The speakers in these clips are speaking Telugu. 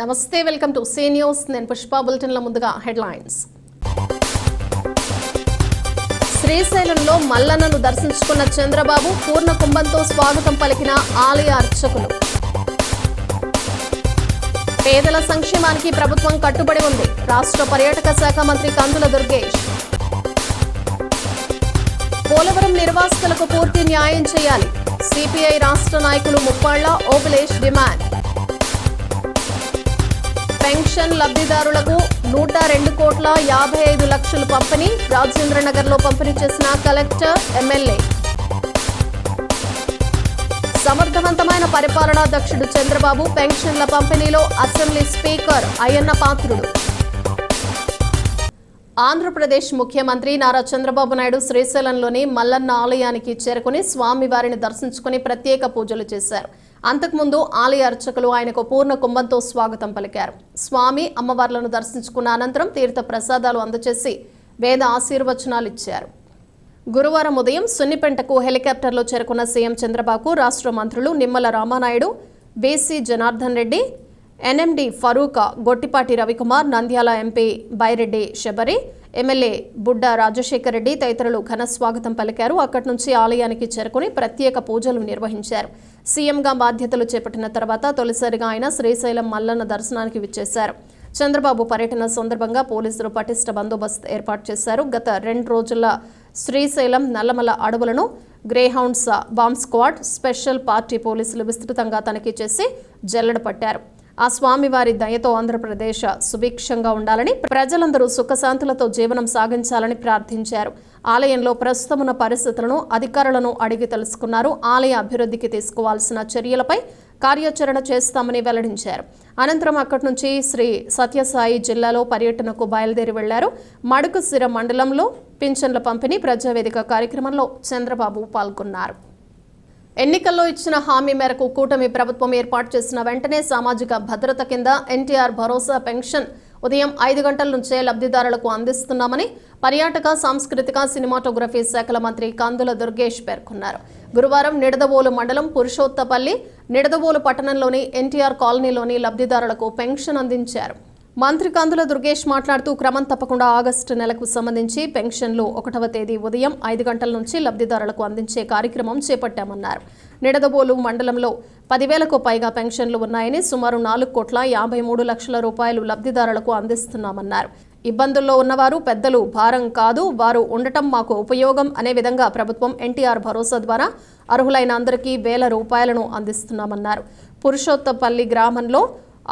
నమస్తే, వెల్కమ్ టు సీ న్యూస్. నేను పుష్ప. బులెటిన్ల ముందుగా హెడ్లైన్స్. శ్రీశైలంలో మల్లన్నను దర్శించుకున్న చంద్రబాబు పూర్ణ కుంభంతో స్వాగతం పలికిన ఆలయ అర్చకులు. పేదల సంక్షేమానికి ప్రభుత్వం కట్టుబడి ఉంది. రాష్ట్ర పర్యాటక శాఖ మంత్రి కందుల దుర్గేష్. పోలవరం నిర్వాసితులకు పూర్తి న్యాయం చేయాలి. సిపిఐ రాష్ట్ర నాయకులు ముప్పాళ్ల ఓబులేష్ డిమాండ్. పెన్షన్ లబ్ధిదారులకు 102,55,00,000 పంపిణీ. రాజేంద్రనగర్లో పంపిణీ చేసిన కలెక్టర్, ఎమ్మెల్యే. సమర్థవంతమైన పరిపాలనా దక్షుడు చంద్రబాబు పెన్షన్ల పంపిణీలో అసెంబ్లీ స్పీకర్ అయ్యన్న పాత్రుడు. ఆంధ్రప్రదేశ్ ముఖ్యమంత్రి నారా చంద్రబాబు నాయుడు శ్రీశైలంలోని మల్లన్న ఆలయానికి చేరుకుని స్వామివారిని దర్శించుకుని ప్రత్యేక పూజలు చేశారు. అంతకుముందు ఆలయ అర్చకులు ఆయనకు పూర్ణ కుంభంతో స్వాగతం పలికారు. స్వామి అమ్మవార్లను దర్శించుకున్న అనంతరం తీర్థ ప్రసాదాలు అందజేసి వేద ఆశీర్వచనాలు ఇచ్చారు. గురువారం ఉదయం సున్నిపెంటకు హెలికాప్టర్లో చేరుకున్న సీఎం చంద్రబాబుకు రాష్ట్ర మంత్రులు Nimmala Ramanaidu, BC Janardhan Reddy, NMD Farooq, Gottipati Ravikumar, Nandyal MP Byreddy Shabari, MLA Budda Rajasekhar Reddy తదితరులు ఘన స్వాగతం పలికారు. అక్కడి నుంచి ఆలయానికి చేరుకుని ప్రత్యేక పూజలు నిర్వహించారు. సీఎంగా బాధ్యతలు చేపట్టిన తర్వాత తొలిసారిగా ఆయన శ్రీశైలం మల్లన్న దర్శనానికి విచ్చేశారు. చంద్రబాబు పర్యటన సందర్భంగా పోలీసులు పటిష్ట బందోబస్తు ఏర్పాటు చేశారు. గత 2 రోజుల శ్రీశైలం నల్లమల అడవులను Greyhounds bomb squad, special party పోలీసులు విస్తృతంగా తనిఖీ చేసి జల్లెడ పట్టారు. ఆ స్వామివారి దయతో ఆంధ్రప్రదేశ్ సుభిక్షంగా ఉండాలని, ప్రజలందరూ సుఖశాంతులతో జీవనం సాగించాలని ప్రార్థించారు. ఆలయంలో ప్రస్తుతమున్న పరిస్థితులను అధికారులను అడిగి తెలుసుకున్నారు. ఆలయ అభివృద్ధికి తీసుకోవాల్సిన చర్యలపై కార్యాచరణ చేస్తామని వెల్లడించారు. అనంతరం అక్కడి నుంచి శ్రీ సత్యసాయి జిల్లాలో పర్యటనకు బయలుదేరి వెళ్లారు. మడుగుసిర మండలంలో పింఛన్ల పంపిణీ ప్రజావేదిక కార్యక్రమంలో చంద్రబాబు పాల్గొన్నారు. ఎన్నికల్లో ఇచ్చిన హామీ మేరకు కూటమి ప్రభుత్వం ఏర్పాటు చేసిన వెంటనే సామాజిక భద్రత కింద ఎన్టీఆర్ భరోసా పెన్షన్ ఉదయం 5 గంటల నుంచే లబ్ధిదారులకు అందిస్తున్నామని పర్యాటక, సాంస్కృతిక, సినిమాటోగ్రఫీ శాఖల మంత్రి కందుల దుర్గేష్ పేర్కొన్నారు. గురువారం నిడదవోలు మండలం పురుషోత్తపల్లి, నిడదవోలు పట్టణంలోని ఎన్టీఆర్ కాలనీలోని లబ్ధిదారులకు పెన్షన్ అందించారు. మంత్రి కందుల దుర్గేష్ మాట్లాడుతూ క్రమం తప్పకుండా ఆగస్టు నెలకు సంబంధించి పెన్షన్లు 1వ తేదీ ఉదయం 5 గంటల నుంచి లబ్ధిదారులకు అందించే కార్యక్రమం చేపట్టామన్నారు. నిడదవోలు మండలంలో 10,000కు పైగా పెన్షన్లు ఉన్నాయని, సుమారు 4,53,00,000 రూపాయలు లబ్ధిదారులకు అందిస్తున్నామన్నారు. ఇబ్బందుల్లో ఉన్నవారు పెద్దలు భారం కాదు, వారు ఉండటం మాకు ఉపయోగం అనే విధంగా ప్రభుత్వం ఎన్టీఆర్ భరోసా ద్వారా అర్హులైన అందరికీ 1,000 రూపాయలను అందిస్తున్నామన్నారు. పురుషోత్తపల్లి గ్రామంలో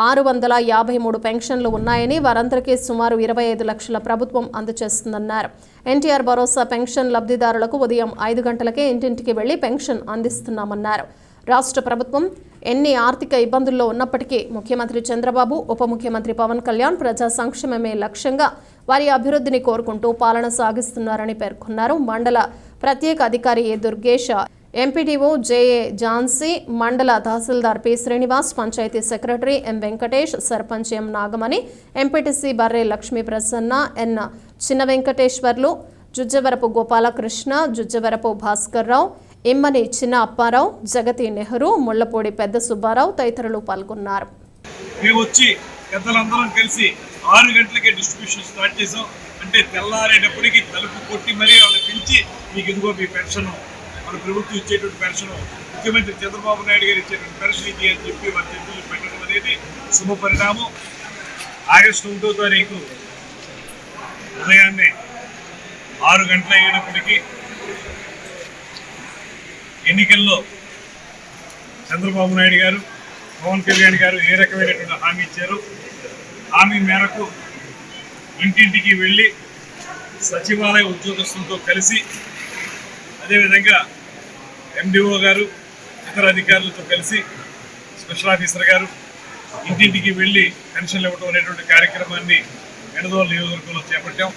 653 పెన్షన్లు ఉన్నాయని, వారందరికీ సుమారు 25 లక్షల ప్రభుత్వం అందజేస్తుందన్నారు. ఎన్టీఆర్ భరోసా పెన్షన్ లబ్ధిదారులకు ఉదయం 5 గంటలకే ఇంటింటికి వెళ్లి పెన్షన్ అందిస్తున్నామన్నారు. రాష్ట్ర ప్రభుత్వం ఎన్ని ఆర్థిక ఇబ్బందుల్లో ఉన్నప్పటికీ ముఖ్యమంత్రి చంద్రబాబు, ఉప ముఖ్యమంత్రి పవన్ కళ్యాణ్ ప్రజా సంక్షేమమే లక్ష్యంగా వారి అభివృద్ధిని కోరుకుంటూ పాలన సాగిస్తున్నారని పేర్కొన్నారు. మండల ప్రత్యేక అధికారి A Durgesh, MPDO JA Jhansi, మండల tahsildar P Srinivas, panchayat secretary M Venkatesh, sarpanch M Nagamani, MPTC Barre Lakshmi Prasanna, ఎన్ చిన్న వెంకటేశ్వర్లు, జుజ్జవరపు గోపాలకృష్ణ, జుజ్జవరపు భాస్కర్రావు, ఇమ్మని చిన్న అప్పారావు, జగతి నెహ్రూ, ముళ్లపూడి పెద్ద సుబ్బారావు తదితరులు పాల్గొన్నారు. మేము వచ్చి పెద్దలందరం కలిసి 6 గంటలకే డిస్ట్రిబ్యూషన్ స్టార్ట్ చేసాం. అంటే తెల్లారేటప్పటికి తలుపు కొట్టి మరీ వాళ్ళని పిలిచి మీకు ఇదిగో మీ పెన్షన్, మన ప్రభుత్వం ఇచ్చేటువంటి పెన్షన్, ముఖ్యమంత్రి చంద్రబాబు నాయుడు గారు ఇచ్చేటువంటి పెన్షన్ ఇది అని చెప్పి వారి చేతులు పెట్టడం అనేది శుభ పరిణామం. ఆగస్టు 1వ తారీఖు ఉదయాన్నే 6 గంటల అయ్యేటప్పటికీ ఎన్నికల్లో చంద్రబాబు నాయుడు గారు, పవన్ కళ్యాణ్ గారు ఏ రకమైనటువంటి హామీ ఇచ్చారు, హామీ మేరకు ఇంటింటికి వెళ్ళి సచివాలయ ఉద్యోగస్తులతో కలిసి, అదేవిధంగా ఎండిఓ గారు, ఇతర అధికారులతో కలిసి స్పెషల్ ఆఫీసర్ గారు ఇంటింటికి వెళ్ళి పెన్షన్లు ఇవ్వడం అనేటువంటి కార్యక్రమాన్ని నిడదవోలు నియోజకవర్గంలో చేపట్టాం.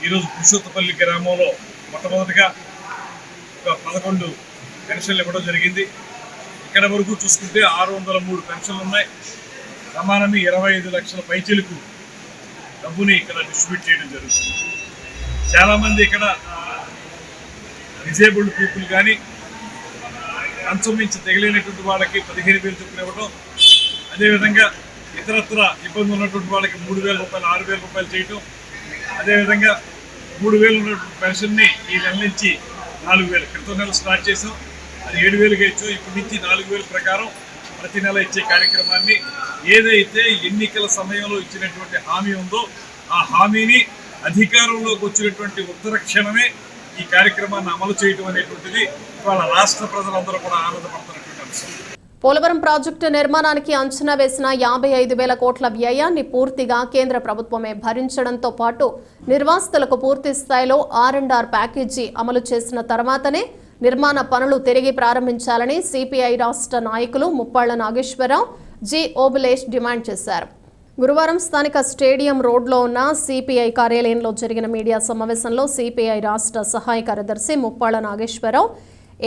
ఈరోజు పురుషోత్తపల్లి గ్రామంలో మొట్టమొదటిగా ఒక 11 పెన్షన్లు ఇవ్వడం జరిగింది. ఇక్కడ వరకు చూసుకుంటే 603 పెన్షన్లు ఉన్నాయి. సమానంగా 25 లక్షల పైచిలకు డబ్బుని ఇక్కడ డిస్ట్రిబ్యూట్ చేయడం జరుగుతుంది. చాలామంది ఇక్కడ డిజేబుల్డ్ పీపుల్ కానీ అంచు మించి తగిలినటువంటి వాళ్ళకి 15,000 చొప్పున ఇవ్వడం, అదేవిధంగా ఇతరత్ర ఇబ్బంది ఉన్నటువంటి వాళ్ళకి 3,000 రూపాయలు 6,000 రూపాయలు చేయటం, అదేవిధంగా 3,000 ఉన్నటువంటి పెన్షన్ని ఈ నెల నుంచి 4,000 క్రితం నెల స్టార్ట్ చేసాం. అది 7,000గా ఇచ్చాం. ఇప్పటి నుంచి 4,000 ప్రకారం ప్రతి నెల ఇచ్చే కార్యక్రమాన్ని ఏదైతే ఎన్నికల సమయంలో ఇచ్చినటువంటి హామీ ఉందో ఆ హామీని అధికారంలోకి వచ్చినటువంటి ఉత్తర క్షణమే ఈ కార్యక్రమాన్ని అమలు చేయడం అనేటువంటిది ఇవాళ రాష్ట్ర ప్రజలందరూ కూడా ఆనందపడుతున్నటువంటి అంశం. పోలవరం ప్రాజెక్టు నిర్మాణానికి అంచనా వేసిన 55,000 కోట్ల వ్యయాన్ని పూర్తిగా కేంద్ర ప్రభుత్వమే భరించడంతో పాటు నిర్వాసితులకు పూర్తి స్థాయిలో R&R ప్యాకేజీ అమలు చేసిన తర్వాతనే నిర్మాణ పనులు తిరిగి ప్రారంభించాలని సిపిఐ రాష్ట్ర నాయకులు ముప్పాళ్ల నాగేశ్వరరావు, జి ఓబులేష్ డిమాండ్ చేశారు. గురువారం స్థానిక స్టేడియం రోడ్లో ఉన్న సిపిఐ కార్యాలయంలో జరిగిన మీడియా సమావేశంలో సిపిఐ రాష్ట్ర సహాయ కార్యదర్శి ముప్పాళ్ల నాగేశ్వరరావు,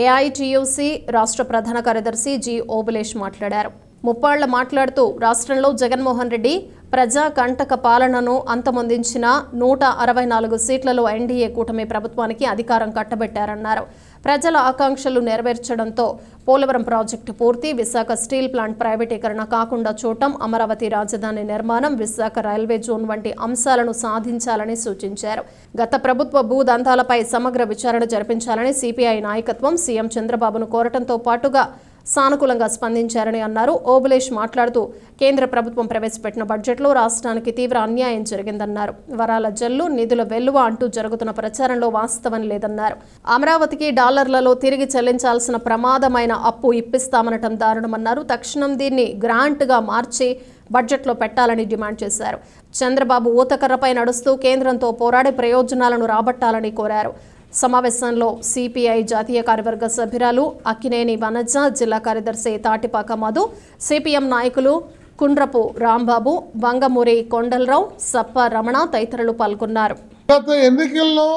ఏఐటియుసి రాష్ట్ర ప్రధాన కార్యదర్శి జి ఓబులేష్ మాట్లాడారు. ముప్పాళ్ల మాట్లాడుతూ రాష్ట్రంలో జగన్మోహన్ రెడ్డి ప్రజా కంటక పాలనను అంతమొందించిన 164 సీట్లలో ఎన్డీఏ కూటమి ప్రభుత్వానికి అధికారం కట్టబెట్టారన్నారు. ప్రజల ఆకాంక్షలు నెరవేర్చడంతో పోలవరం ప్రాజెక్టు పూర్తి, విశాఖ స్టీల్ ప్లాంట్ ప్రైవేటీకరణ కాకుండా చూడటం, అమరావతి రాజధాని నిర్మాణం, విశాఖ రైల్వే జోన్ వంటి అంశాలను సాధించాలని సూచించారు. గత ప్రభుత్వ భూదందాలపై సమగ్ర విచారణ జరిపించాలని సిపిఐ నాయకత్వం సీఎం చంద్రబాబును కోరటంతో పాటుగా సానుకూలంగా స్పందించారని అన్నారు. ఓబులేష్ మాట్లాడుతూ కేంద్ర ప్రభుత్వం ప్రవేశపెట్టిన బడ్జెట్లో రాష్ట్రానికి తీవ్ర అన్యాయం జరిగిందన్నారు. వరాల జల్లు, నిధుల వెల్లువ అంటూ జరుగుతున్న ప్రచారంలో వాస్తవం లేదన్నారు. అమరావతికి డాలర్లలో తిరిగి చెల్లించాల్సిన ప్రమాదమైన అప్పు ఇప్పిస్తామనటం దారుణమన్నారు. తక్షణం దీన్ని గ్రాంట్గా మార్చి బడ్జెట్లో పెట్టాలని డిమాండ్ చేశారు. చంద్రబాబు ఊతకర్రపై నడుస్తూ కేంద్రంతో పోరాడి ప్రయోజనాలను రాబట్టాలని కోరారు. సమావేశంలో సిపిఐ జాతీయ కార్యవర్గ సభ్యురాలు అక్కినేని వనజ, జిల్లా కార్యదర్శి తాటిపాక మధు, సిపిఎం నాయకులు కుండ్రపు రాంబాబు, వంగమూరి కొండలరావు, సప్ప రమణ తదితరులు పాల్గొన్నారు. గత ఎన్నికల్లో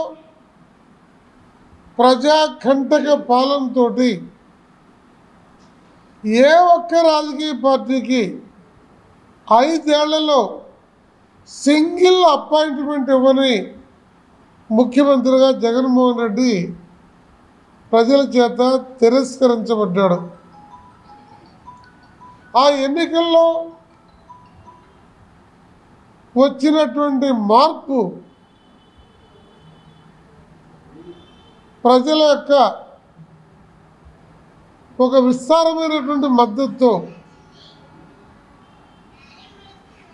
ప్రజాకంటక పాలనతో ఏ ఒక్క రాజకీయ పార్టీకి 5 ఏళ్లలో సింగిల్ అపాయింట్మెంట్ ఇవ్వని ముఖ్యమంత్రిగా జగన్మోహన్ రెడ్డి ప్రజల చేత తిరస్కరించబడ్డాడు. ఆ ఎన్నికల్లో వచ్చినటువంటి మార్పు ప్రజల యొక్క ఒక విస్తారమైనటువంటి మద్దతుతో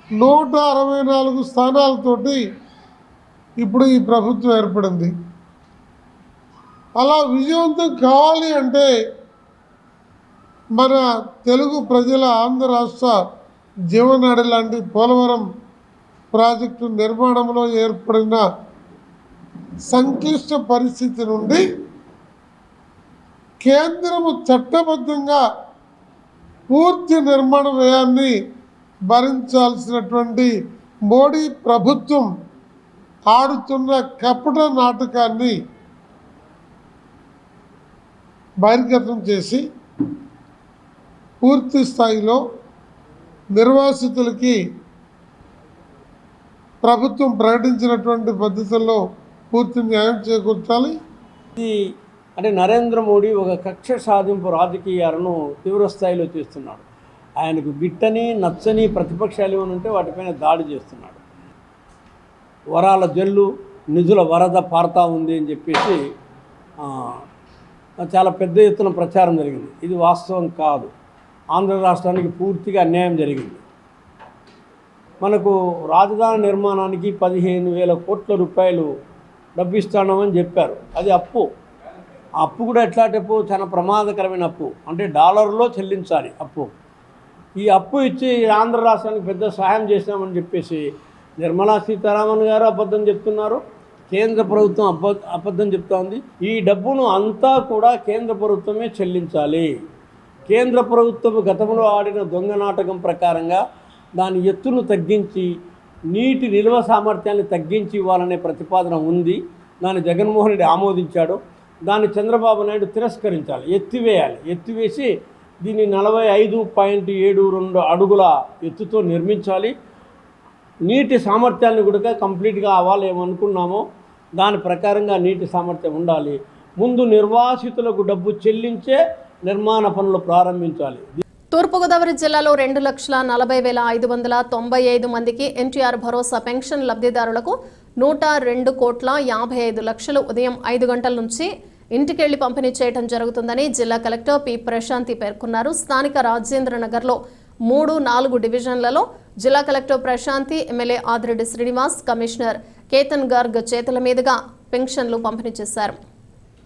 164 స్థానాలతోటి ఇప్పుడు ఈ ప్రభుత్వం ఏర్పడింది. అలా విజయవంతం కావాలి అంటే మన తెలుగు ప్రజల ఆంధ్ర రాష్ట్ర జీవనాడి లాంటి పోలవరం ప్రాజెక్టు నిర్మాణంలో ఏర్పడిన సంక్లిష్ట పరిస్థితి నుండి కేంద్రము చట్టబద్ధంగా పూర్తి నిర్మాణ వ్యయాన్ని భరించాల్సినటువంటి మోడీ ప్రభుత్వం ఆడుతున్న కపట నాటకాన్ని బహిర్గతం చేసి పూర్తి స్థాయిలో నిర్వాసితులకి ప్రభుత్వం ప్రకటించినటువంటి పద్ధతుల్లో పూర్తి న్యాయం చేకూర్చాలి. ఇది అంటే నరేంద్ర మోడీ ఒక కక్ష సాధింపు రాజకీయాలను తీవ్రస్థాయిలో చేస్తున్నాడు. ఆయనకు గిట్టని నచ్చని ప్రతిపక్షాలు ఏమనంటే వాటిపైన దాడి చేస్తున్నాడు. వరాల జల్లు, నిధుల వరద పారుతా ఉంది అని చెప్పేసి చాలా పెద్ద ఎత్తున ప్రచారం జరిగింది. ఇది వాస్తవం కాదు. ఆంధ్ర రాష్ట్రానికి పూర్తిగా అన్యాయం జరిగింది. మనకు రాజధాని నిర్మాణానికి 15,000 కోట్ల రూపాయలు డబ్బు ఇస్తామని చెప్పారు. అది అప్పు. ఆ అప్పు కూడా ఎట్లాంటి అప్పు? చాలా ప్రమాదకరమైన అప్పు. అంటే డాలర్లో చెల్లించాలి అప్పు. ఈ అప్పు ఇచ్చి ఆంధ్ర రాష్ట్రానికి పెద్ద సహాయం చేసినామని చెప్పేసి నిర్మలా సీతారామన్ గారు అబద్ధం చెప్తున్నారు. కేంద్ర ప్రభుత్వం అబద్ధం చెప్తా ఉంది. ఈ డబ్బును అంతా కూడా కేంద్ర ప్రభుత్వమే చెల్లించాలి. కేంద్ర ప్రభుత్వం గతంలో ఆడిన దొంగ నాటకం ప్రకారంగా దాని ఎత్తును తగ్గించి నీటి నిల్వ సామర్థ్యాన్ని తగ్గించి ఇవ్వాలనే ప్రతిపాదన ఉంది. దాన్ని జగన్మోహన్ రెడ్డి ఆమోదించాడు. దాన్ని చంద్రబాబు నాయుడు తిరస్కరించాలి, ఎత్తివేయాలి. ఎత్తివేసి దీన్ని 45.72 అడుగుల ఎత్తుతో నిర్మించాలి. నీటి సామర్థ్యాన్ని కూడా కంప్లీట్గా అవ్వాలి ఏమనుకున్నామో దాని ప్రకారంగా నీటి సామర్థ్యం ఉండాలి. ముందు నిర్వాసితులకు డబ్బు చెల్లించే నిర్మాణ పనులు ప్రారంభించాలి. తూర్పుగోదావరి జిల్లాలో 2,40,595 మందికి ఎన్టీఆర్ భరోసా పెన్షన్ లబ్ధిదారులకు 102,55,00,000 ఉదయం 5 గంటల నుంచి ఇంటికెళ్లి పంపిణీ చేయడం జరుగుతుందని జిల్లా కలెక్టర్ పి ప్రశాంతి పేర్కొన్నారు. స్థానిక రాజేంద్ర నగర్లో 3-4 డివిజన్లలో జిల్లా collector Prashanthi, MLA Adireddy Srinivas, commissioner Ketan Garg చేతుల మీదుగా పెన్షన్లు పంపిణీ చేశారు.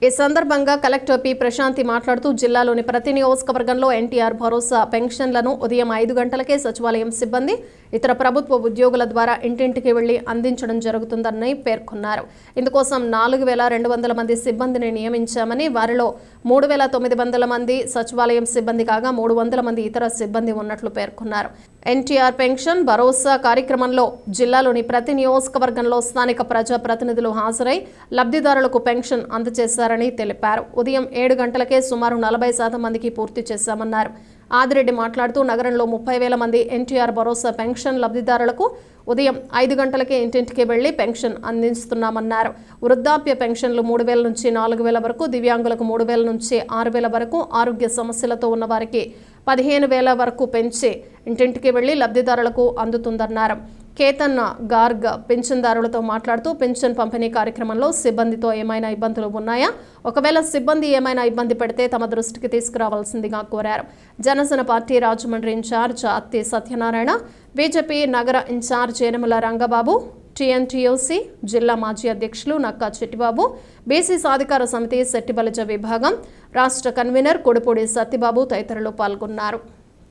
ఈ సందర్భంగా కలెక్టర్ పి ప్రశాంతి మాట్లాడుతూ జిల్లాలోని ప్రతి నియోజకవర్గంలో ఎన్టీఆర్ భరోసా పెన్షన్లను ఉదయం 5 గంటలకే సచివాలయం సిబ్బంది, ఇతర ప్రభుత్వ ఉద్యోగుల ద్వారా ఇంటింటికి వెళ్లి అందించడం జరుగుతుందని పేర్కొన్నారు. ఇందుకోసం 4,200 మంది సిబ్బందిని నియమించామని, వారిలో 3,900 మంది సచివాలయం సిబ్బంది కాగా 300 మంది ఇతర సిబ్బంది ఉన్నట్లు పేర్కొన్నారు. ఎన్టీఆర్ పెన్షన్ భరోసా కార్యక్రమంలో జిల్లాలోని ప్రతి నియోజకవర్గంలో స్థానిక ప్రజా ప్రతినిధులు హాజరై లబ్ధిదారులకు పెన్షన్ అందజేశారని తెలిపారు. ఉదయం 7 గంటలకే సుమారు 40% మందికి పూర్తి చేశామన్నారు. ఆదిరెడ్డి మాట్లాడుతూ నగరంలో 30,000 మంది ఎన్టీఆర్ భరోసా పెన్షన్ లబ్ధిదారులకు ఉదయం 5 గంటలకే ఇంటింటికి వెళ్లి పెన్షన్ అందిస్తున్నామన్నారు. వృద్ధాప్య పెన్షన్లు 3,000 నుంచి 4,000 వరకు, దివ్యాంగులకు 3,000 నుంచి 6,000 వరకు, ఆరోగ్య సమస్యలతో ఉన్న వారికి 15,000 వరకు పెంచి ఇంటింటికి వెళ్లి లబ్ధిదారులకు అందుతుందన్నారు. కేతన్ గార్గ్ పింఛన్దారులతో మాట్లాడుతూ పింఛన్ పంపిణీ కార్యక్రమంలో సిబ్బందితో ఏమైనా ఇబ్బందులు ఉన్నాయా, ఒకవేళ సిబ్బంది ఏమైనా ఇబ్బంది పెడితే తమ దృష్టికి తీసుకురావాల్సిందిగా కోరారు. జనసేన పార్టీ రాజమండ్రి ఇన్ఛార్జ్ అత్తి సత్యనారాయణ, బీజేపీ నగర ఇన్ఛార్జ్ యనమల రంగబాబు, టీఎన్టీయూసీ జిల్లా మాజీ అధ్యక్షులు నక్కా చిట్టిబాబు, బీసీ సాధికార సమితి శెట్టిబలిజ విభాగం రాష్ట్ర కన్వీనర్ కొడుపూడి సత్యబాబు తదితరులు పాల్గొన్నారు.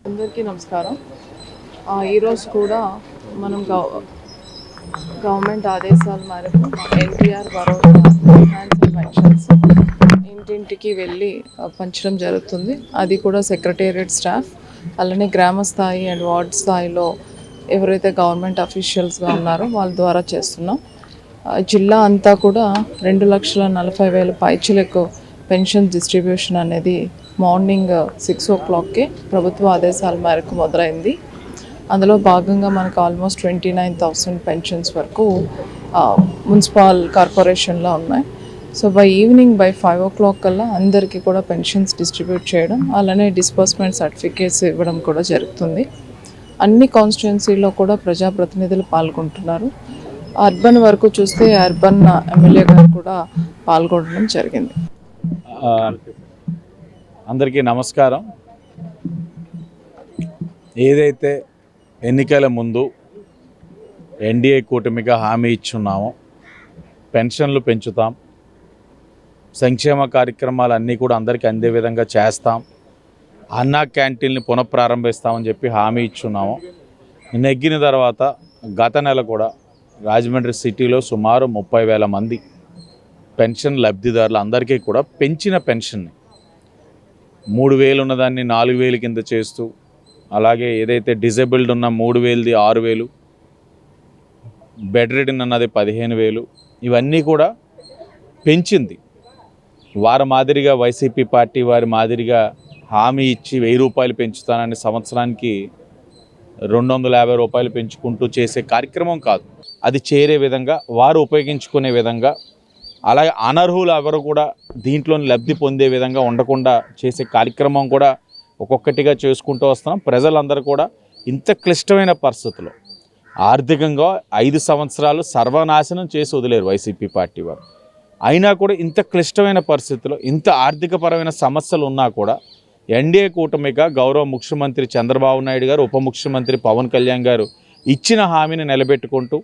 అందరికీ నమస్కారం. ఈరోజు కూడా మనం గవర్నమెంట్ ఆదేశాల మేరకు ఎన్టీఆర్ భరోసా ఫైనాన్షియల్ పెన్షన్స్ ఇంటింటికి వెళ్ళి పంచడం జరుగుతుంది. అది కూడా సెక్రటేరియట్ స్టాఫ్, అలానే గ్రామ స్థాయి అండ్ వార్డ్ స్థాయిలో ఎవరైతే గవర్నమెంట్ అఫీషియల్స్గా ఉన్నారో వాళ్ళ ద్వారా చేస్తున్నాం. జిల్లా అంతా కూడా 2,40,000 పైచిలకు పెన్షన్ డిస్ట్రిబ్యూషన్ అనేది మార్నింగ్ 6 o'clockకే ప్రభుత్వ ఆదేశాల మేరకు మొదలైంది. అందులో భాగంగా మనకు ఆల్మోస్ట్ 29,000 పెన్షన్స్ వరకు మున్సిపల్ కార్పొరేషన్లో ఉన్నాయి. సో ఈవినింగ్ 5 o'clock కల్లా అందరికీ కూడా పెన్షన్స్ డిస్ట్రిబ్యూట్ చేయడం, అలానే డిస్బర్స్మెంట్ సర్టిఫికేట్స్ ఇవ్వడం కూడా జరుగుతుంది. అన్ని కాన్స్టిట్యున్సీలో కూడా ప్రజాప్రతినిధులు పాల్గొంటున్నారు. అర్బన్ వరకు చూస్తే అర్బన్ ఎమ్మెల్యే గారు కూడా పాల్గొనడం జరిగింది. అందరికీ నమస్కారం. ఏదైతే ఎన్నికల ముందు ఎన్డీఏ కూటమిగా హామీ ఇచ్చున్నామో పెన్షన్లు పెంచుతాం, సంక్షేమ కార్యక్రమాలన్నీ కూడా అందరికీ అందే విధంగా చేస్తాం, అన్నా క్యాంటీన్ని పునఃప్రారంభిస్తామని చెప్పి హామీ ఇచ్చున్నాము. నెగ్గిన తర్వాత గత నెల కూడా రాజమండ్రి సిటీలో సుమారు 30,000 మంది పెన్షన్ లబ్ధిదారులు అందరికీ కూడా పెంచిన పెన్షన్ని 3,000 ఉన్నదాన్ని 4,000 కింద చేస్తూ, అలాగే ఏదైతే డిజేబుల్డ్ ఉన్న 3,000ది 6,000, బెడ్ రిడన్ అన్నది 15,000, ఇవన్నీ కూడా పెంచింది. వారి మాదిరిగా వైసీపీ పార్టీ వారి మాదిరిగా హామీ ఇచ్చి 1,000 రూపాయలు పెంచుతానని సంవత్సరానికి 250 రూపాయలు పెంచుకుంటూ చేసే కార్యక్రమం కాదు. అది చేరే విధంగా, వారు ఉపయోగించుకునే విధంగా, అలాగే అనర్హులు ఎవరు కూడా దీంట్లో లబ్ధి పొందే విధంగా ఉండకుండా చేసే కార్యక్రమం కూడా ఒక్కొక్కటిగా చేసుకుంటూ వస్తున్నాం. ప్రజలందరూ కూడా ఇంత క్లిష్టమైన పరిస్థితుల్లో ఆర్థికంగా 5 సంవత్సరాలు సర్వనాశనం చేసి వదిలేరు వైసీపీ పార్టీ వారు. అయినా కూడా ఇంత క్లిష్టమైన పరిస్థితుల్లో, ఇంత ఆర్థికపరమైన సమస్యలు ఉన్నా కూడా ఎన్డీఏ కూటమిగా గౌరవ ముఖ్యమంత్రి చంద్రబాబు నాయుడు గారు, ఉప ముఖ్యమంత్రి పవన్ కళ్యాణ్ గారు ఇచ్చిన హామీని నిలబెట్టుకుంటూ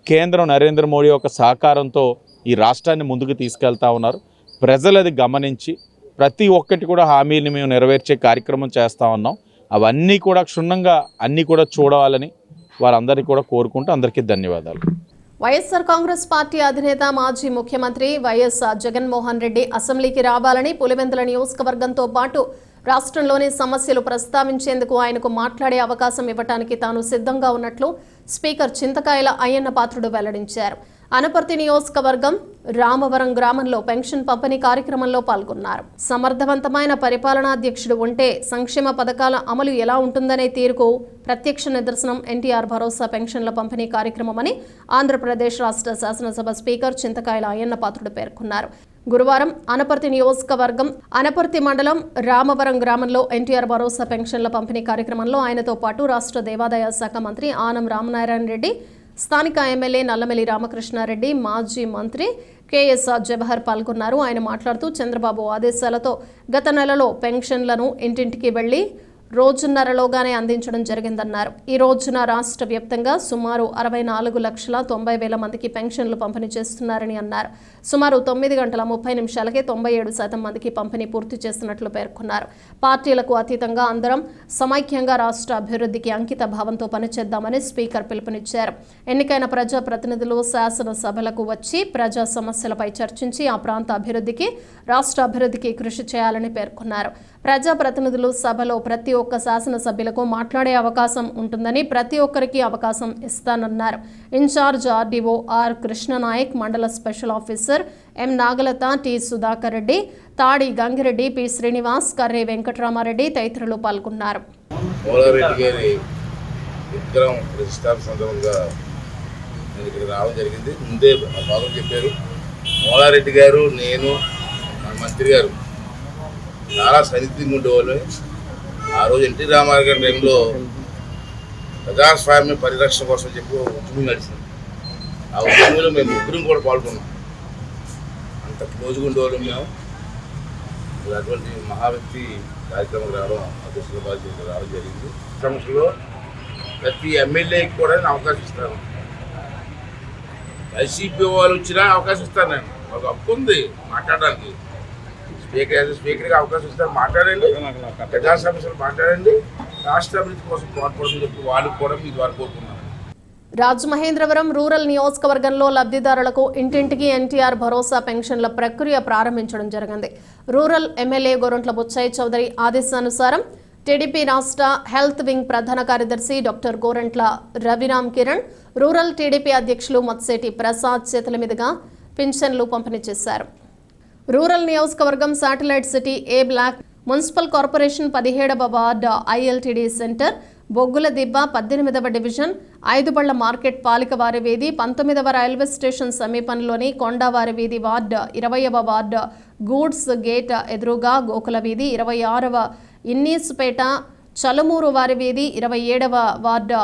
కేంద్రం నరేంద్ర మోడీ యొక్క సహకారంతో ఈ రాష్ట్రాన్ని ముందుకు తీసుకెళ్తా ఉన్నారు. ప్రజలు అది గమనించి ప్రతి ఒక్కటి కూడా హామీని మేము నెరవేర్చే కార్యక్రమం చేస్తూ ఉన్నాం. అవన్నీ కూడా క్షుణ్ణంగా అన్నీ కూడా చూడాలని వారందరికీ కూడా కోరుకుంటూ అందరికీ ధన్యవాదాలు. వైఎస్ఆర్ కాంగ్రెస్ పార్టీ అధినేత మాజీ ముఖ్యమంత్రి వైఎస్ జగన్మోహన్ రెడ్డి అసెంబ్లీకి రావాలని, పులివెందుల నియోజకవర్గంతో పాటు రాష్ట్రంలోని సమస్యలు ప్రస్తావించేందుకు ఆయనకు మాట్లాడే అవకాశం ఇవ్వడానికి తాను సిద్ధంగా ఉన్నట్లు స్పీకర్ చింతకాయల అయ్యన్న పాత్రుడు వెల్లడించారు. అనపర్తి నియోజకవర్గం రామవరం గ్రామంలో పెన్షన్ పంపిణీ కార్యక్రమంలో పాల్గొన్నారు. సమర్థవంతమైన పరిపాలనాధ్యక్షుడు ఉంటే సంక్షేమ పథకాల అమలు ఎలా ఉంటుందనే తీరుకు ప్రత్యక్ష నిదర్శనం ఎన్టీఆర్ భరోసా పెన్షన్ల పంపిణీ కార్యక్రమమని ఆంధ్రప్రదేశ్ రాష్ట్ర శాసనసభ స్పీకర్ చింతకాయల అయ్యన్న పాత్రుడు పేర్కొన్నారు. గురువారం అనపర్తి నియోజకవర్గం అనపర్తి మండలం రామవరం గ్రామంలో ఎన్టీఆర్ భరోసా పెన్షన్ల పంపిణీ కార్యక్రమంలో ఆయనతో పాటు రాష్ట్ర దేవాదాయ శాఖ మంత్రి ఆనం రామనారాయణ రెడ్డి, స్థానిక ఎమ్మెల్యే నల్లమెల్లి రామకృష్ణారెడ్డి, మాజీ మంత్రి కేఎస్ఆర్ జవహర్ పాల్గొన్నారు. ఆయన మాట్లాడుతూ చంద్రబాబు ఆదేశాలతో గత నెలలో పెన్షన్లను ఇంటింటికి వెళ్లి రోజున్నరలోగానే అందించడం జరిగిందన్నారు. ఈ రోజున రాష్ట్ర వ్యాప్తంగా సుమారు 64,90,000 మందికి పెన్షన్లు పంపిణీ చేస్తున్నారని అన్నారు. సుమారు 9 గంటల 30 నిమిషాలకే 97% మందికి పంపిణీ పూర్తి చేస్తున్నట్లు పేర్కొన్నారు. పార్టీలకు అతీతంగా అందరం సమైక్యంగా రాష్ట్ర అభివృద్ధికి అంకిత భావంతో పనిచేద్దామని స్పీకర్ పిలుపునిచ్చారు. ఎన్నికైన ప్రజాప్రతినిధులు శాసనసభలకు వచ్చి ప్రజా సమస్యలపై చర్చించి ఆ ప్రాంత అభివృద్ధికి, రాష్ట్ర అభివృద్ధికి కృషి చేయాలని పేర్కొన్నారు. ప్రజాప్రతినిధులు సభలో ప్రతి ఒక్క శాసనసభ్యులకు మాట్లాడే అవకాశం ఉంటుందని, ప్రతి ఒక్కరికి అవకాశం ఇస్తానన్నారు. ఇన్ఛార్జ్ ఆర్డీఓ ఆర్ కృష్ణనాయక్, మండల special officer M Nagalatha, T Sudhakar Reddy, తాడి గంగిరెడ్డి, పి శ్రీనివాస్, కర్రే వెంకటరామారెడ్డి తదితరులు పాల్గొన్నారు. మోలారెడ్డి గారి విగ్రహం ప్రతిష్టాపన సందర్భంగా నేను ఇక్కడ రావడం జరిగింది. ముందే బాగా చెప్పారు. మోలారెడ్డి గారు, నేను, మన మంత్రి గారు చాలా సన్నిహితంగా ఉండేవాళ్ళు. ఆ రోజు ఎన్టీ రామారావు గారి టైంలో ప్రజాస్వామ్య పరిరక్షణ కోసం చెప్పి ఉద్యమం నడిచింది. ఆ ఉద్యమంలో మేము ముగ్గురం కూడా పాల్గొన్నాం. అంత క్లోజ్గా ఉండేవాళ్ళం మేము. అటువంటి మహా వ్యక్తి కార్యక్రమం రావడం, అదృష్టంగా బాధ్యత రావడం జరిగింది. సంస్థలో ప్రతి ఎమ్మెల్యేకి కూడా నేను అవకాశం ఇస్తాను. వైసీపీ వాళ్ళు వచ్చినా అవకాశం ఇస్తాను. నేను ఒక హక్కు ఉంది మాట్లాడడానికి. స్పీకర్గా అవకాశం ఇస్తారు, మాట్లాడండి, ప్రజా సమస్యలు మాట్లాడండి, రాష్ట్ర అభివృద్ధి కోసం పాటుపడమని చెప్పి వాళ్ళు కూడా మీ ద్వారా కోరుకున్నారు. రాజమహేంద్రవరం రూరల్ నియోజకవర్గంలో లబ్ధిదారులకు ఇంటింటికి ఎన్టీఆర్ భరోసా పెన్షన్ల ప్రక్రియ ప్రారంభించడం జరిగింది. రూరల్ ఎమ్మెల్యే గోరంట్ల బుచ్చయ్య చౌదరి ఆదేశానుసారం టీడీపీ రాష్ట్ర హెల్త్ వింగ్ ప్రధాన కార్యదర్శి doctor Gorantla Raviram Kiran, rural TDP అధ్యక్షులు మత్సేటి ప్రసాద్ చేతుల మీదుగా పింఛన్లు పంపిణీ చేశారు. రూరల్ నియోజకవర్గం satellite city A block municipal corporation 17వ ward ILTD centre, Boggula Dibba 18వ division, ఐదుబళ్ల market పాలికవారి వీధి, 19వ రైల్వే స్టేషన్ సమీపంలోని కొండవారి వీధి వార్డు, 20వ వార్డు గూడ్స్ గేట్ ఎదురుగా గోకుల వీధి, 26వ ఇన్నీసుపేట చలుమూరు వారి వీధి, 27వ ward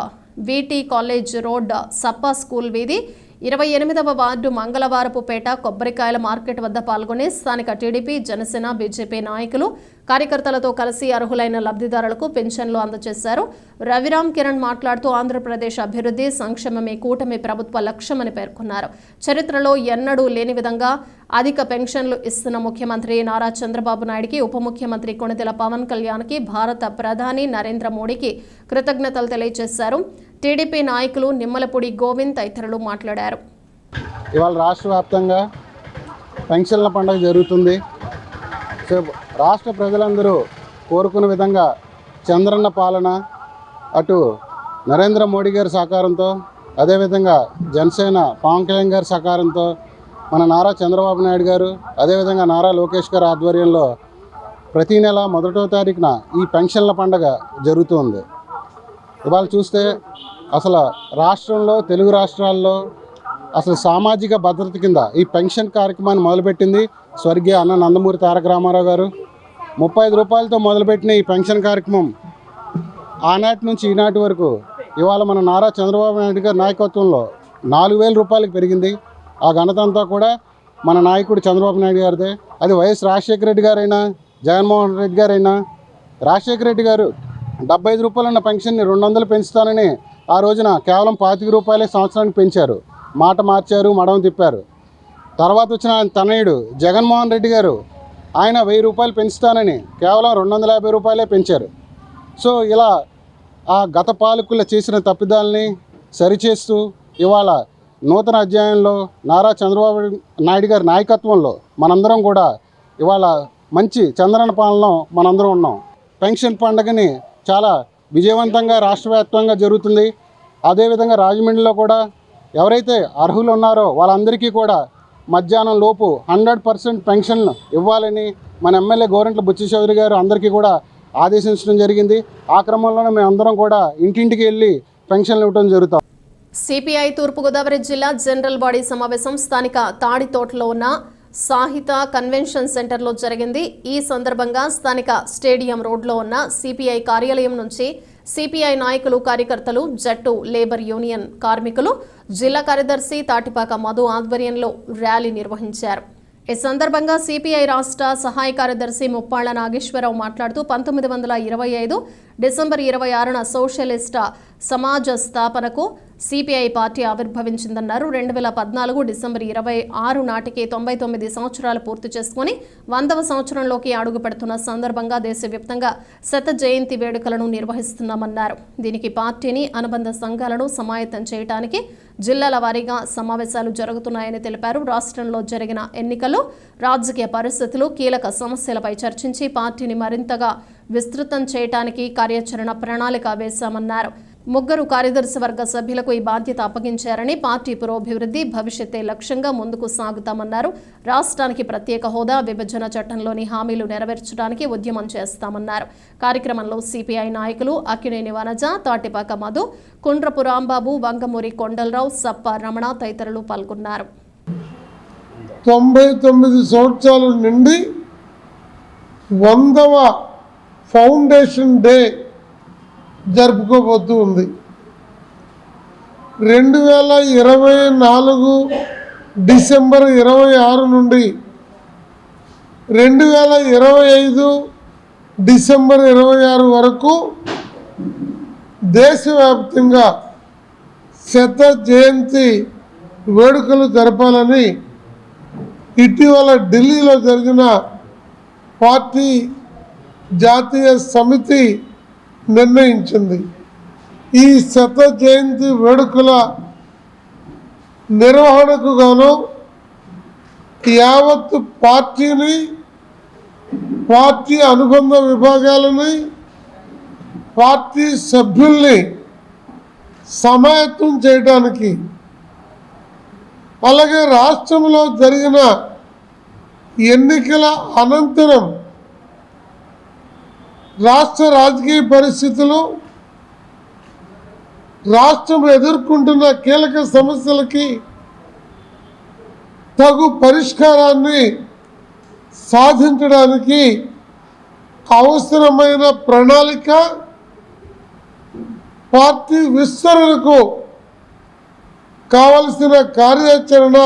VT college road Sappa school వీధి, 28వ వార్డు మంగళవారపుపేట కొబ్బరికాయల మార్కెట్ వద్ద పాల్గొని స్థానిక టీడీపీ, జనసేన, బీజేపీ నాయకులు, కార్యకర్తలతో కలిసి అర్హులైన లబ్ధిదారులకు పెన్షన్లు అందజేశారు. రవిరామ్ కిరణ్ మాట్లాడుతూ ఆంధ్రప్రదేశ్ అభివృద్ధి, సంక్షేమమే కూటమి ప్రభుత్వ లక్ష్యమని పేర్కొన్నారు. చరిత్రలో ఎన్నడూ లేని విధంగా అధిక పెన్షన్లు ఇస్తున్న ముఖ్యమంత్రి నారా చంద్రబాబు నాయుడికి, ఉప ముఖ్యమంత్రి కొణిదెల పవన్ కళ్యాణ్కి, భారత ప్రధాని నరేంద్ర మోడీకి కృతజ్ఞతలు తెలియజేశారు. టీడీపీ నాయకులు నిమ్మలపూడి గోవింద్ తదితరులు మాట్లాడారు. ఇవాళ రాష్ట్ర వ్యాప్తంగా పెన్షన్ల పండుగ జరుగుతుంది. సో రాష్ట్ర ప్రజలందరూ కోరుకున్న విధంగా చంద్రన్న పాలన, అటు నరేంద్ర మోడీ గారి సహకారంతో, అదేవిధంగా జనసేన పవన్ కళ్యాణ్ గారి సహకారంతో, మన నారా చంద్రబాబు నాయుడు గారు, అదేవిధంగా నారా లోకేష్ గారి ఆధ్వర్యంలో ప్రతీ నెల 1వ తారీఖున ఈ పెన్షన్ల పండుగ జరుగుతుంది. ఇవాళ చూస్తే అసలు రాష్ట్రంలో, తెలుగు రాష్ట్రాల్లో అసలు సామాజిక భద్రత కింద ఈ పెన్షన్ కార్యక్రమాన్ని మొదలుపెట్టింది స్వర్గీయ అన్న నందమూరి తారక రామారావు గారు. 35 రూపాయలతో మొదలుపెట్టిన ఈ పెన్షన్ కార్యక్రమం ఆనాటి నుంచి ఈనాటి వరకు ఇవాళ మన నారా చంద్రబాబు నాయుడు గారి నాయకత్వంలో 4,000 రూపాయలకు పెరిగింది. ఆ ఘనత అంతా కూడా మన నాయకుడు చంద్రబాబు నాయుడు గారిదే. అది వైఎస్ రాజశేఖర రెడ్డి గారైనా, జగన్మోహన్ రెడ్డి గారైనా, రాజశేఖర రెడ్డి గారు 75 రూపాయలు ఉన్న పెన్షన్ని 200 పెంచుతానని ఆ రోజున కేవలం 25 రూపాయలే సంవత్సరానికి పెంచారు. మాట మార్చారు, మడమ తిప్పారు. తర్వాత వచ్చిన తనయుడు జగన్మోహన్ రెడ్డి గారు ఆయన 1000 రూపాయలు పెంచుతానని కేవలం 250 రూపాయలే పెంచారు. సో ఇలా ఆ గత పాలకులు చేసిన తప్పిదాలని సరిచేస్తూ ఇవాళ నూతన అధ్యాయంలో నారా చంద్రబాబు నాయుడు గారి నాయకత్వంలో మనందరం కూడా ఇవాళ మంచి చంద్రన్న పాలనలో మనందరం ఉన్నాం. పెన్షన్ పండుగని చాలా విజయవంతంగా రాష్ట్ర వ్యాప్తంగా జరుగుతుంది. అదేవిధంగా రాజమండ్రిలో కూడా ఎవరైతే అర్హులు ఉన్నారో వాళ్ళందరికీ కూడా మధ్యాహ్నం లోపు 100% పెన్షన్లు ఇవ్వాలని మన ఎమ్మెల్యే గోరంట్ల బుచ్చయ్య చౌదరి గారు అందరికీ కూడా ఆదేశించడం జరిగింది. ఆ క్రమంలోనే మేము అందరం కూడా ఇంటింటికి వెళ్ళి పెన్షన్లు ఇవ్వడం జరుగుతాం. సిపిఐ తూర్పుగోదావరి జిల్లా జనరల్ బాడీ సమావేశం స్థానిక తాడితోటలో ఉన్న సాహిత కన్వెన్షన్ సెంటర్లో జరిగింది. ఈ సందర్భంగా స్థానిక స్టేడియం రోడ్లో ఉన్న సిపిఐ కార్యాలయం నుంచి సిపిఐ నాయకులు, కార్యకర్తలు, జట్టు, లేబర్ యూనియన్ కార్మికులు, జిల్లా కార్యదర్శి తాటిపాక మధు ఆధ్వర్యంలో ర్యాలీ నిర్వహించారు. ఈ సందర్భంగా సిపిఐ రాష్ట్ర సహాయ కార్యదర్శి ముప్పాళ్ల నాగేశ్వరరావు మాట్లాడుతూ 1925 డిసెంబర్ 26న సోషలిస్ట్ సమాజ స్థాపనకు సిపిఐ పార్టీ ఆవిర్భవించిందన్నారు. 2014 డిసెంబర్ 26 నాటికి 99 సంవత్సరాలు పూర్తి చేసుకుని 100వ సంవత్సరంలోకి అడుగు పెడుతున్న సందర్భంగా దేశవ్యాప్తంగా శత జయంతి వేడుకలను నిర్వహిస్తున్నామన్నారు. దీనికి పార్టీని, అనుబంధ సంఘాలను సమాయత్తం చేయడానికి జిల్లాల వారీగా సమావేశాలు జరుగుతున్నాయని తెలిపారు. రాష్ట్రంలో జరిగిన ఎన్నికలు, రాజకీయ పరిస్థితులు, కీలక సమస్యలపై చర్చించి పార్టీని మరింతగా విస్తృతం చేయడానికి కార్యాచరణ ప్రణాళిక వేశామన్నారు. 3 కార్యదర్శి వర్గ సభ్యులకు ఈ బాధ్యత అప్పగించారని, పార్టీ పురోభివృద్ధి, భవిష్యత్తే లక్ష్యంగా ముందుకు సాగుతామన్నారు. రాష్ట్రానికి ప్రత్యేక హోదా, విభజన చట్టంలోని హామీలు నెరవేర్చడానికి ఉద్యమం చేస్తామన్నారు. కార్యక్రమంలో సిపిఐ నాయకులు అక్కినేని వనజ, తాటిపాక మధు, కుండ్రపు రాంబాబు, వంగమూరి కొండలరావు, సప్ప రమణ తదితరులు పాల్గొన్నారు. 99 సంవత్సరాలు నిండి 100వ ఫౌండేషన్ డే జరుపుకోబోతూ ఉంది. 2024 డిసెంబర్ 26 నుండి 2025 డిసెంబర్ 26 వరకు దేశవ్యాప్తంగా శత జయంతి వేడుకలు జరపాలని ఇటీవల ఢిల్లీలో జరిగిన పార్టీ జాతీయ సమితి నిర్ణయించింది. ఈ శత జయంతి వేడుకల నిర్వహణకు గాను యావత్తు పార్టీని, పార్టీ అనుబంధ విభాగాలని, పార్టీ సభ్యుల్ని సమాయత్తం చేయడానికి, అలాగే రాష్ట్రంలో జరిగిన ఎన్నికల అనంతరం రాష్ట్ర రాజకీయ పరిస్థితులు, రాష్ట్రం ఎదుర్కొంటున్న కీలక సమస్యలకి తగు పరిష్కారాన్ని సాధించడానికి అవసరమైన ప్రణాళిక, పార్టీ విస్తరణకు కావలసిన కార్యాచరణ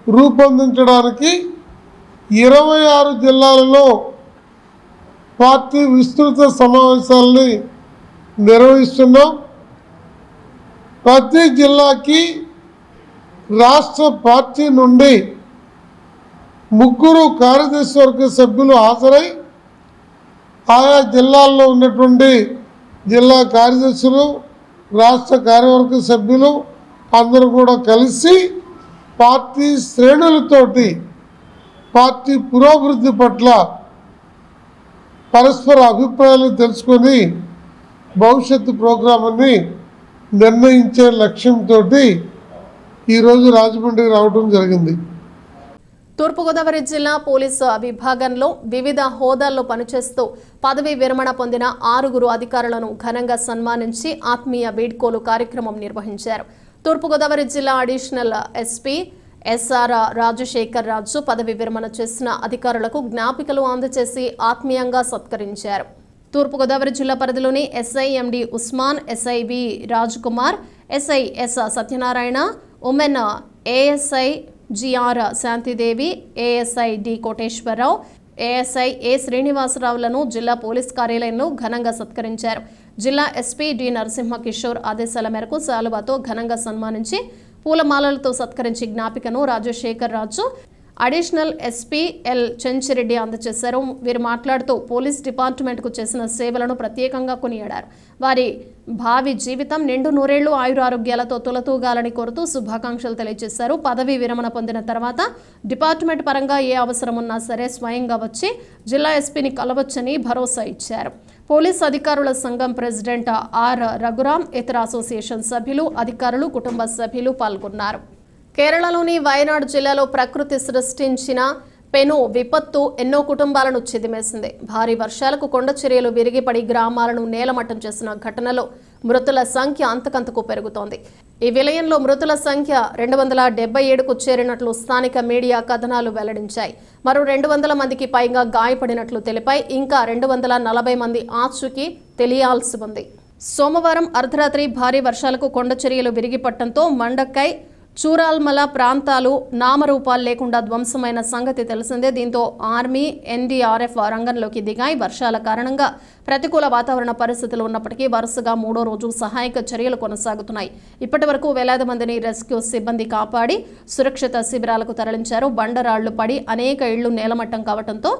రూపొందించడానికి 26 జిల్లాలలో పార్టీ విస్తృత సమావేశాలని నిర్వహిస్తున్నాం. ప్రతి జిల్లాకి రాష్ట్ర పార్టీ నుండి 3 కార్యదర్శి వర్గ సభ్యులు హాజరై ఆయా జిల్లాల్లో ఉన్నటువంటి జిల్లా కార్యదర్శులు, రాష్ట్ర కార్యవర్గ సభ్యులు అందరూ కూడా కలిసి పార్టీ శ్రేణులతోటి పార్టీ పురోభివృద్ధి పట్ల పరస్పర అభిప్రాయాలు తెలుసుకొని భవిష్యత్తు ప్రోగ్రాంని నిర్ణయించే లక్ష్యంతో ఈరోజు రాజమండ్రి రావడం జరిగింది. తూర్పుగోదావరి జిల్లా పోలీసు విభాగంలో వివిధ హోదాల్లో పనిచేస్తూ పదవీ విరమణ పొందిన 6 అధికారులను ఘనంగా సన్మానించి ఆత్మీయ వీడ్కోలు కార్యక్రమం నిర్వహించారు. తూర్పుగోదావరి జిల్లా అడిషనల్ ఎస్పీ ఎస్ఆర్ రాజశేఖర్ రాజు పదవి విరమణ చేసిన అధికారులకు జ్ఞాపికలు అందజేసి ఆత్మీయంగా సత్కరించారు. తూర్పుగోదావరి జిల్లా పరిధిలోని SI MD Usman, SI V Raj Kumar, SI S Satyanarayana, women ASI GR Shantidevi, ASI D Koteswara Rao, ASI A శ్రీనివాసరావులను జిల్లా పోలీస్ కార్యాలయంలో ఘనంగా సత్కరించారు. జిల్లా ఎస్పీ డి నరసింహ కిషోర్ ఆదేశాల మేరకు శాలువాతో ఘనంగా సన్మానించి పూలమాలలతో సత్కరించి జ్ఞాపికను రాజశేఖర్ రాజు, అడిషనల్ ఎస్పీ ఎల్ చెంచిరెడ్డి అందజేశారు. వీరు మాట్లాడుతూ పోలీస్ డిపార్ట్మెంట్కు చేసిన సేవలను ప్రత్యేకంగా కొనియాడారు. వారి భావి జీవితం నిండు నూరేళ్లు ఆయురారోగ్యాలతో తులతూగాలని కోరుతూ శుభాకాంక్షలు తెలియజేశారు. పదవీ విరమణ పొందిన తర్వాత డిపార్ట్మెంట్ పరంగా ఏ అవసరం ఉన్నా సరే స్వయంగా వచ్చి జిల్లా ఎస్పీని కలవచ్చని భరోసా ఇచ్చారు. పోలీస్ అధికారుల సంఘం ప్రెసిడెంట్ ఆర్ రఘురాం, ఇతర అసోసియేషన్ సభ్యులు, అధికారులు, కుటుంబ సభ్యులు పాల్గొన్నారు. కేరళలోని వయనాడు జిల్లాలో ప్రకృతి సృష్టించిన పెను విపత్తు ఎన్నో కుటుంబాలను చిదిమేసింది. భారీ వర్షాలకు కొండ చర్యలు విరిగిపడి గ్రామాలను నేలమట్టం చేసిన ఘటనలో మృతుల సంఖ్య అంతకంతకు పెరుగుతోంది. ఈ విలయంలో మృతుల సంఖ్య 277కు చేరినట్లు స్థానిక మీడియా కథనాలు వెల్లడించాయి. మరో 200 మందికి పైగా గాయపడినట్లు తెలిపాయి. ఇంకా 240 మంది ఆచూకీ తెలియాల్సి ఉంది. సోమవారం అర్ధరాత్రి భారీ వర్షాలకు కొండచర్యలు విరిగిపట్టడంతో మండక్కై, చూరాల్మల ప్రాంతాలు నామరూపాలు లేకుండా ధ్వంసమైన సంగతి తెలిసిందే. దీంతో ఆర్మీ, ఎన్డీఆర్ఎఫ్ రంగంలోకి దిగాయి. వర్షాల కారణంగా ప్రతికూల వాతావరణ పరిస్థితులు ఉన్నప్పటికీ వరుసగా 3వ రోజు సహాయక చర్యలు కొనసాగుతున్నాయి. ఇప్పటి వరకు వేలాది మందిని రెస్క్యూ సిబ్బంది కాపాడి సురక్షిత శిబిరాలకు తరలించారు. బండరాళ్లు పడి అనేక ఇళ్లు నేలమట్టం కావడంతో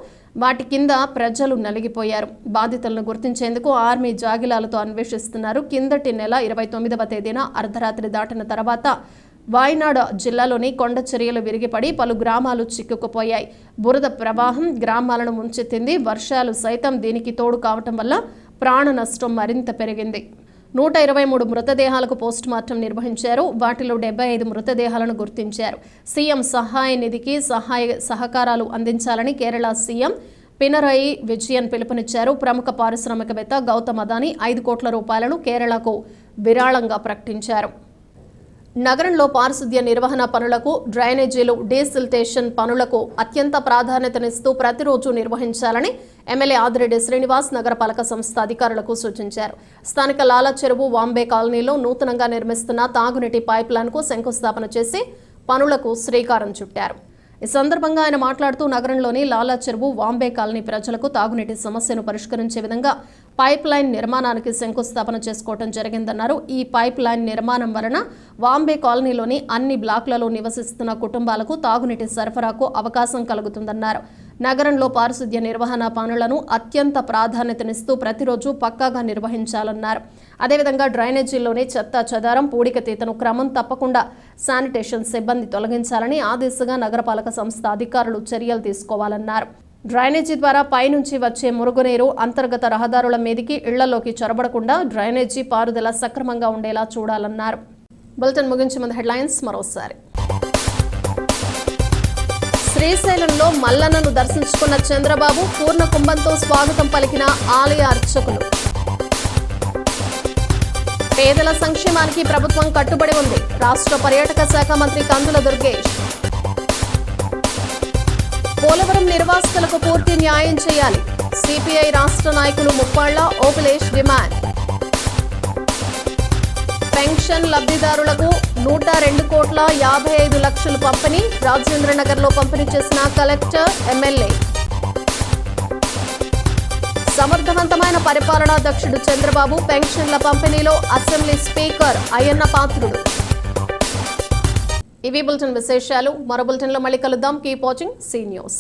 వాటి కింద ప్రజలు నలిగిపోయారు. బాధితులను గుర్తించేందుకు ఆర్మీ జాగిలాలతో అన్వేషిస్తున్నారు. కిందటి నెల 29వ తేదీన అర్ధరాత్రి దాటిన తర్వాత వాయనాడ్ జిల్లాలోని కొండ చర్యలు విరిగిపడి పలు గ్రామాలు చిక్కుకుపోయాయి. బురద ప్రవాహం గ్రామాలను ముంచెత్తింది. వర్షాలు సైతం దీనికి తోడు కావటం వల్ల ప్రాణ నష్టం మరింత పెరిగింది. 123 మృతదేహాలకు పోస్టుమార్టం నిర్వహించారు. వాటిలో 75 మృతదేహాలను గుర్తించారు. సీఎం సహాయ నిధికి సహకారాలు అందించాలని కేరళ సీఎం పినరయి విజయన్ పిలుపునిచ్చారు. ప్రముఖ పారిశ్రామికవేత్త గౌతమ్ అదానీ 5 కోట్ల రూపాయలను కేరళకు విరాళంగా ప్రకటించారు. నగరంలో పారిశుద్ధ్య నిర్వహణ పనులకు, డ్రైనేజీలు, డీసిల్టేషన్ పనులకు అత్యంత ప్రాధాన్యతనిస్తూ ప్రతిరోజు నిర్వహించాలని ఎమ్మెల్యే ఆదిరెడ్డి శ్రీనివాస్ నగరపాలక సంస్థ అధికారులకు సూచించారు. స్థానిక లాలా చెరువు, వాంబే కాలనీలో నూతనంగా నిర్మిస్తున్న తాగునీటి పైప్ లైన్కు శంకుస్థాపన చేసి పనులకు శ్రీకారం చుట్టారు. ఈ సందర్భంగా ఆయన మాట్లాడుతూ నగరంలోని లాలా చెరువు, వాంబే కాలనీ ప్రజలకు తాగునీటి సమస్యను పరిష్కరించే విధంగా పైప్ లైన్ నిర్మాణానికి శంకుస్థాపన చేసుకోవడం జరిగిందన్నారు. ఈ పైప్ లైన్ నిర్మాణం వలన వాంబే కాలనీలోని అన్ని బ్లాక్లలో నివసిస్తున్న కుటుంబాలకు తాగునీటి సరఫరాకు అవకాశం కలుగుతుందన్నారు. నగరంలో పారిశుద్ధ్య నిర్వహణ పనులను అత్యంత ప్రాధాన్యతనిస్తూ ప్రతిరోజు పక్కాగా నిర్వహించాలన్నారు. అదేవిధంగా డ్రైనేజీల్లోని చెత్త చెదారం, పూడికతీతను క్రమం తప్పకుండా శానిటేషన్ సిబ్బంది తొలగించాలని ఆ దిశగా నగరపాలక సంస్థ అధికారులు చర్యలు తీసుకోవాలన్నారు. డ్రైనేజీ ద్వారా పైనుంచి వచ్చే మురుగునీరు అంతర్గత రహదారుల మీదికి ఇళ్లలోకి చొరబడకుండా డ్రైనేజీ పారుదల సక్రమంగా ఉండేలా చూడాలన్నారు. బులెటిన్ ముగించే ముందు హెడ్లైన్స్ మరోసారి. శ్రీశైలంలో మల్లన్నను దర్శించుకున్న చంద్రబాబు, పూర్ణ కుంభంతో స్వాగతం పలికిన ఆలయ అర్చకులు. పేదల సంక్షేమానికి ప్రభుత్వం కట్టుబడి ఉంది. రాష్ట్ర పర్యాటక శాఖ మంత్రి కందుల దుర్గేష్. పోలవరం నిర్వాసితులకు పూర్తి న్యాయం చేయాలి. సిపిఐ రాష్ట్ర నాయకులు ముప్పాళ్ల, ఓపిలేష్ డిమాండ్. పెన్షన్ లబ్ధిదారులకు 102,55,00,000 పంపిణీ. రాజేంద్రనగర్లో పంపిణీ చేసిన కలెక్టర్, ఎమ్మెల్యే. సమర్థవంతమైన పరిపాలనా దక్షుడు చంద్రబాబు, పెన్షన్ల పంపిణీలో అసెంబ్లీ స్పీకర్ అయ్యన్న పాత్రుడు. ఇవి బులెటిన్ విశేషాలు. మరో బులెటిన్లో మళ్ళీ కలుద్దాం. Keep watching see news.